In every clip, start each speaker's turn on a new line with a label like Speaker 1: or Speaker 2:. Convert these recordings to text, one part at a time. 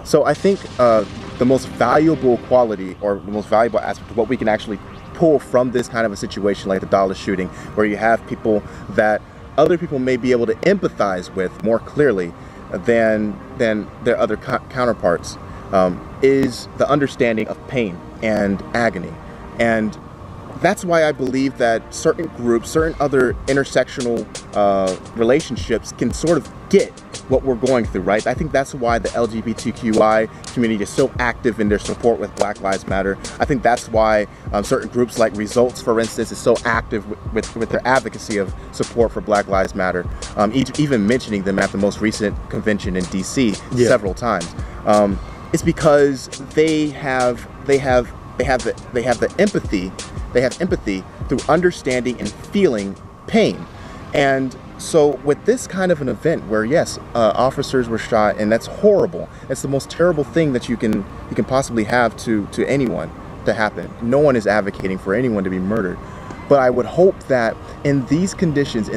Speaker 1: So I think the most valuable quality, or the most valuable aspect of what we can actually pull from this kind of a situation like the Dallas shooting, where you have people that other people may be able to empathize with more clearly than their other counterparts, is the understanding of pain and agony. And that's why I believe that certain groups, certain other intersectional relationships can sort of get what we're going through, right? I think that's why the LGBTQI community is so active in their support with Black Lives Matter. I think that's why certain groups like Results, for instance, is so active with their advocacy of support for Black Lives Matter, even mentioning them at the most recent convention in DC several times. It's because they have the empathy. They have empathy through understanding and feeling pain. And so with this kind of an event where, yes, officers were shot, and that's horrible. It's the most terrible thing that you can possibly have to anyone to happen. No one is advocating for anyone to be murdered. But I would hope that in these conditions,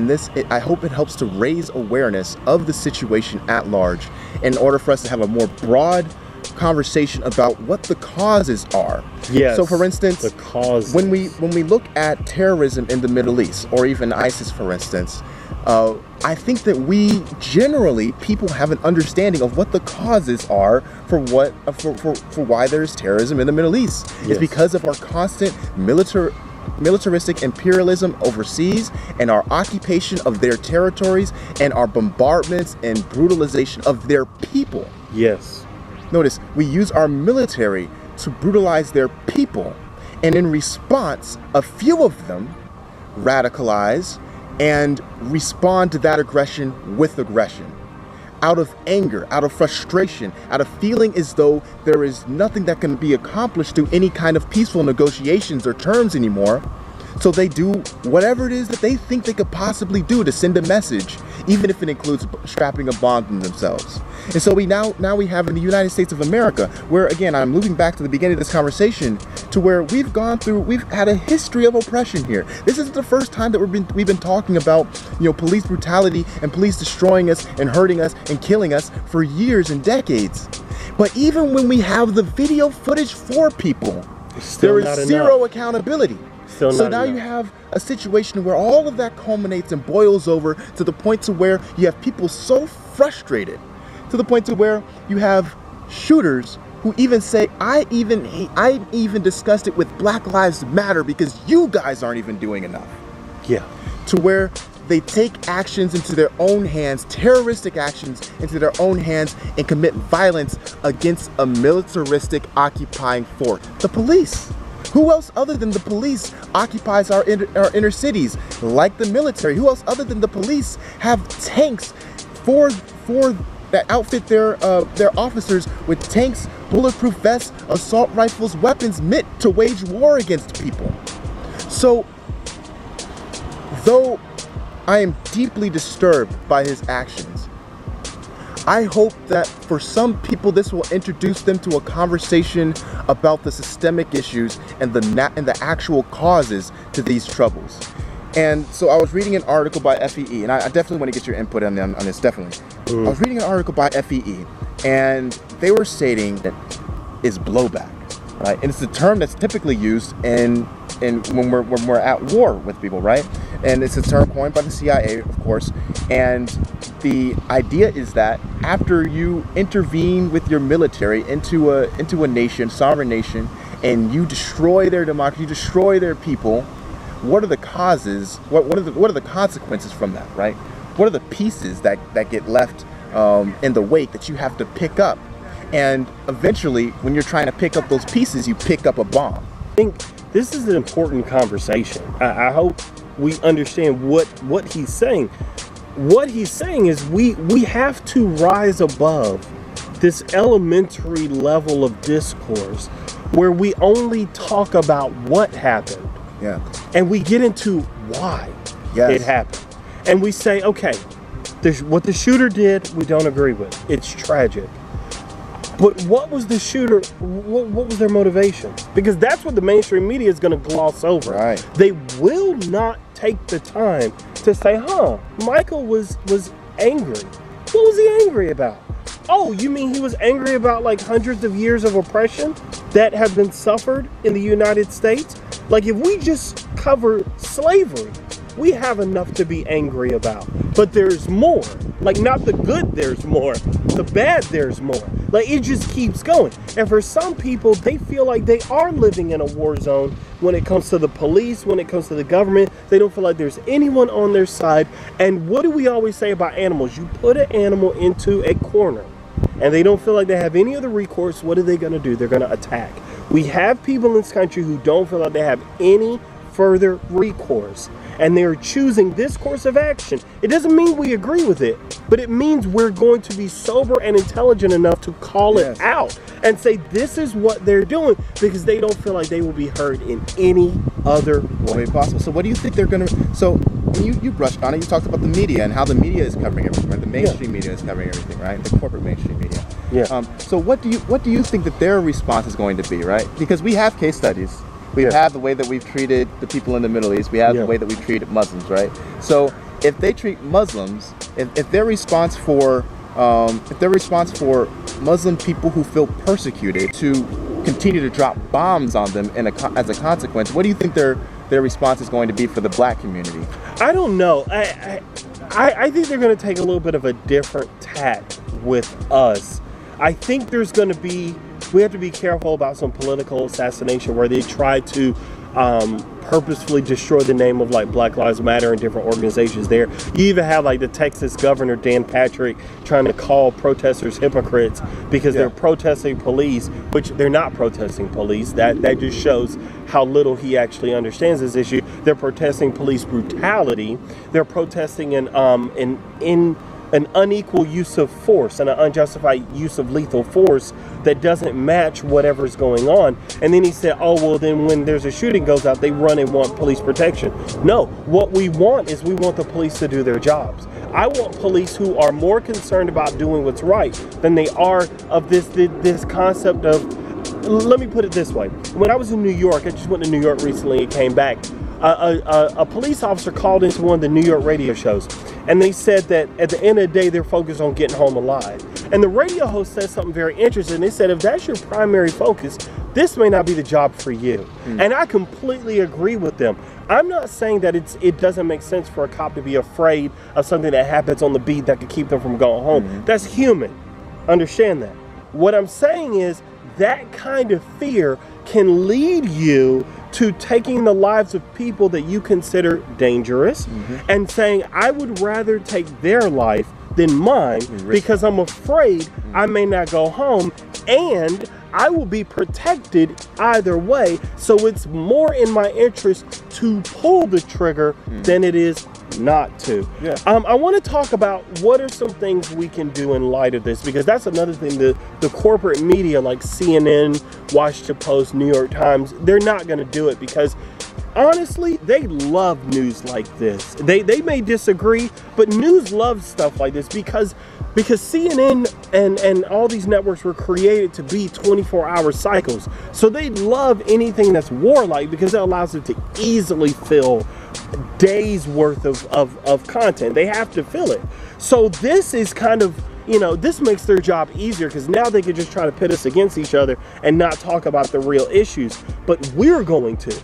Speaker 1: I hope it helps to raise awareness of the situation at large in order for us to have a more broad conversation about what the causes are.
Speaker 2: Yes.
Speaker 1: So for instance,
Speaker 2: the causes.
Speaker 1: when we look at terrorism in the Middle East, or even ISIS, for instance, I think that people have an understanding of what the causes are for why there's terrorism in the Middle East.
Speaker 2: Yes.
Speaker 1: It's because of our constant militaristic imperialism overseas, and our occupation of their territories, and our bombardments and brutalization of their people.
Speaker 2: Yes.
Speaker 1: Notice, we use our military to brutalize their people, and in response, a few of them radicalize and respond to that aggression with aggression. Out of anger, out of frustration, out of feeling as though there is nothing that can be accomplished through any kind of peaceful negotiations or terms anymore. So they do whatever it is that they think they could possibly do to send a message, even if it includes strapping a bomb on themselves. And so we now have in the United States of America, where again, I'm moving back to the beginning of this conversation, to where we've had a history of oppression here. This isn't the first time that we've been talking about, police brutality and police destroying us and hurting us and killing us for years and decades. But even when we have the video footage for people, there is zero accountability. So now you have a situation where all of that culminates and boils over to the point to where you have people so frustrated, to the point to where you have shooters who even say, I even discussed it with Black Lives Matter because you guys aren't even doing enough.
Speaker 2: Yeah.
Speaker 1: To where they take actions into their own hands, terroristic actions into their own hands, and commit violence against a militaristic occupying force, the police. Who else other than the police occupies our inner cities, like the military? Who else other than the police have tanks for that outfit their officers with tanks, bulletproof vests, assault rifles, weapons meant to wage war against people? So, though I am deeply disturbed by his actions, I hope that for some people this will introduce them to a conversation about the systemic issues and the actual causes to these troubles. And so I was reading an article by FEE, and I definitely want to get your input on this, definitely. I was reading an article by FEE, and they were stating that is blowback, right? And it's a term that's typically used when we're at war with people, right? And it's a term coined by the CIA, of course. And the idea is that after you intervene with your military into a nation, sovereign nation, and you destroy their democracy, you destroy their people, what are the causes? What are the consequences from that, right? What are the pieces that get left in the wake that you have to pick up? And eventually, when you're trying to pick up those pieces, you pick up a bomb.
Speaker 2: I think this is an important conversation. I hope we understand what he's saying. What he's saying is we have to rise above this elementary level of discourse where we only talk about what happened.
Speaker 1: Yeah.
Speaker 2: And we get into why it happened. And we say, okay, what the shooter did, we don't agree with. It's tragic. But what was the shooter, what was their motivation? Because that's what the mainstream media is going to gloss over.
Speaker 1: Right.
Speaker 2: They will not take the time to say, Michael was angry. What was he angry about? Oh, you mean he was angry about like hundreds of years of oppression that have been suffered in the United States? Like, if we just cover slavery, we have enough to be angry about. But there's more. Like, not the good, there's more. The bad, there's more. Like, it just keeps going. And for some people, they feel like they are living in a war zone when it comes to the police, when it comes to the government. They don't feel like there's anyone on their side. And what do we always say about animals? You put an animal into a corner and they don't feel like they have any other recourse. What are they going to do? They're going to attack. We have people in this country who don't feel like they have any further recourse, and they're choosing this course of action. It doesn't mean we agree with it, but it means we're going to be sober and intelligent enough to call it out and say this is what they're doing, because they don't feel like they will be heard in any other way
Speaker 1: possible. So what do you think they're going to... So you brushed on it. You talked about the media and how the media is covering everything, right? The mainstream media is covering everything, right? The corporate mainstream media. So what do you think that their response is going to be, right? Because we have case studies. We have the way that we've treated the people in the Middle East. We have the way that we've treated Muslims, right? So if they treat Muslims, if their response for Muslim people who feel persecuted to continue to drop bombs on them as a consequence, what do you think their response is going to be for the black community?
Speaker 2: I don't know. I think they're going to take a little bit of a different tack with us. I think there's going to be... We have to be careful about some political assassination where they try to purposefully destroy the name of like Black Lives Matter and different organizations there. You even have like the Texas governor, Dan Patrick, trying to call protesters hypocrites because they're protesting police, which they're not protesting police. That just shows how little he actually understands this issue. They're protesting police brutality. They're protesting an unequal use of force and an unjustified use of lethal force that doesn't match whatever's going on. And then he said, oh, well, then when there's a shooting goes out, they run and want police protection. No, what we want is we want the police to do their jobs. I want police who are more concerned about doing what's right than they are of this concept of, let me put it this way. When I was in New York, I just went to New York recently and came back. A police officer called into one of the New York radio shows, and they said that at the end of the day, they're focused on getting home alive. And the radio host said something very interesting. They said, if that's your primary focus, this may not be the job for you. And I completely agree with them. I'm not saying that it doesn't make sense for a cop to be afraid of something that happens on the beat that could keep them from going home. That's human. Understand that. What I'm saying is that kind of fear can lead you to taking the lives of people that you consider dangerous and saying, I would rather take their life than mine because I'm afraid I may not go home and I will be protected either way. So it's more in my interest to pull the trigger than it is not to. I want to talk about what are some things we can do in light of this, because that's another thing. The corporate media like CNN, Washington Post, New York Times, they're not going to do it because honestly, they love news like this. They may disagree, but news loves stuff like this because CNN and all these networks were created to be 24-hour cycles. So they love anything that's warlike because it allows them to easily fill days worth of content. They have to fill it. So this is kind of, this makes their job easier because now they can just try to pit us against each other and not talk about the real issues. But we're going to.